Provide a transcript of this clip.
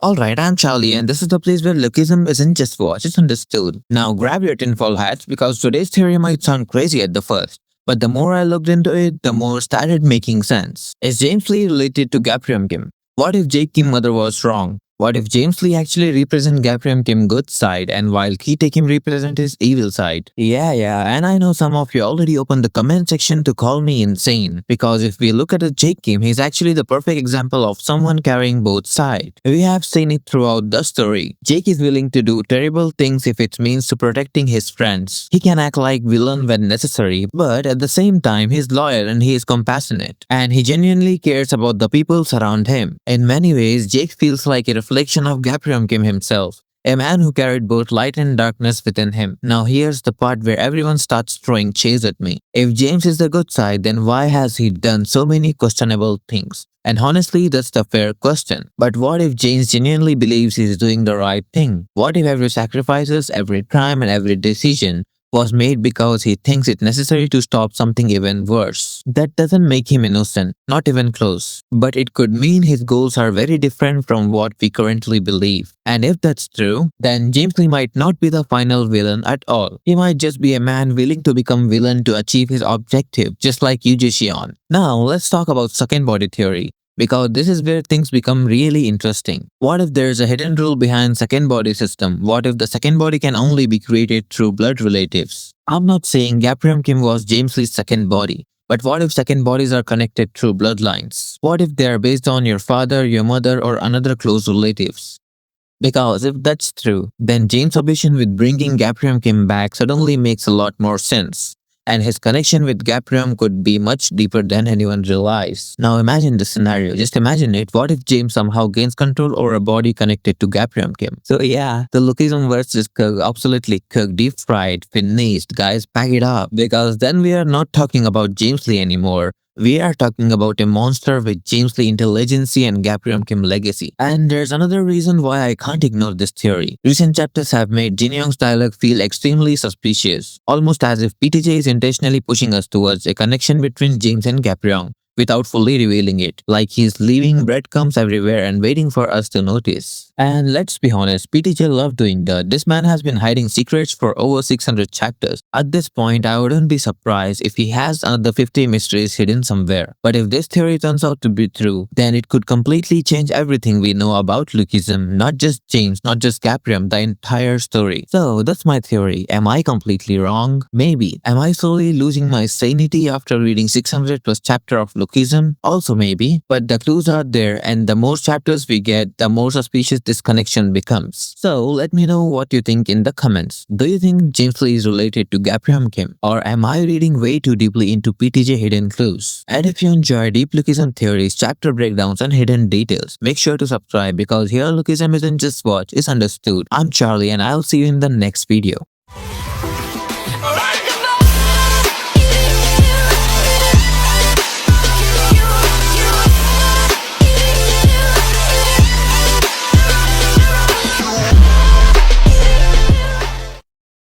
Alright, I'm Charlie, and this is the place where Lookism isn't just watched, it's understood. Now grab your tinfoil hats because today's theory might sound crazy at the first. But the more I looked into it, the more it started making sense. Is James Lee related to Gapryong Kim? What if Jake Kim's mother was wrong? What if James Lee actually represents Gapryong Kim's good side and while Kitae Kim represents his evil side? Yeah, and I know some of you already opened the comment section to call me insane. Because if we look at the Jake Kim, he's actually the perfect example of someone carrying both sides. We have seen it throughout the story. Jake is willing to do terrible things if it means to protecting his friends. He can act like villain when necessary, but at the same time, he's loyal and he is compassionate. And he genuinely cares about the people around him. In many ways, Jake feels like a reflection of Gapryong Kim himself, a man who carried both light and darkness within him. Now here's the part where everyone starts throwing shade at me. If James is the good side, then why has he done so many questionable things? And honestly, that's the fair question. But what if James genuinely believes he's doing the right thing? What if every sacrifices, every crime and every decision was made because he thinks it necessary to stop something even worse? That doesn't make him innocent, not even close. But it could mean his goals are very different from what we currently believe. And if that's true, then James Lee might not be the final villain at all. He might just be a man willing to become villain to achieve his objective, just like Yoo Jae-yeon. Now let's talk about second body theory, because this is where things become really interesting. What if there's a hidden rule behind second body system? What if the second body can only be created through blood relatives? I'm not saying Gapryong Kim was James Lee's second body, but what if second bodies are connected through bloodlines? What if they are based on your father, your mother, or another close relatives? Because if that's true, then James' obsession with bringing Gapryong Kim back suddenly makes a lot more sense. And his connection with Gapryong could be much deeper than anyone realized. Now imagine this scenario, just imagine it. What if James somehow gains control over a body connected to Gapryong Kim? So yeah, the Lookism verse is cooked, absolutely cooked, deep fried, finished. Guys, pack it up. Because then we are not talking about James Lee anymore. We are talking about a monster with James Lee intelligence and Gapryong Kim legacy. And there's another reason why I can't ignore this theory. Recent chapters have made Jinyoung's dialogue feel extremely suspicious, almost as if PTJ is intentionally pushing us towards a connection between James and Gapryong, without fully revealing it, like he's leaving breadcrumbs everywhere and waiting for us to notice. And let's be honest, PTJ loved doing that. This man has been hiding secrets for over 600 chapters. At this point, I wouldn't be surprised if he has another 50 mysteries hidden somewhere. But if this theory turns out to be true, then it could completely change everything we know about Lookism, not just James, not just Gapryong, the entire story. So that's my theory. Am I completely wrong? Maybe. Am I slowly losing my sanity after reading 600 plus chapter of Lookism? Also maybe, but the clues are there and the more chapters we get, the more suspicious this connection becomes. So let me know what you think in the comments. Do you think James Lee is related to Gapryong Kim? Or am I reading way too deeply into PTJ hidden clues? And if you enjoy deep Lookism theories, chapter breakdowns and hidden details, make sure to subscribe because here Lookism isn't just watched, it's understood. I'm Charlie and I'll see you in the next video.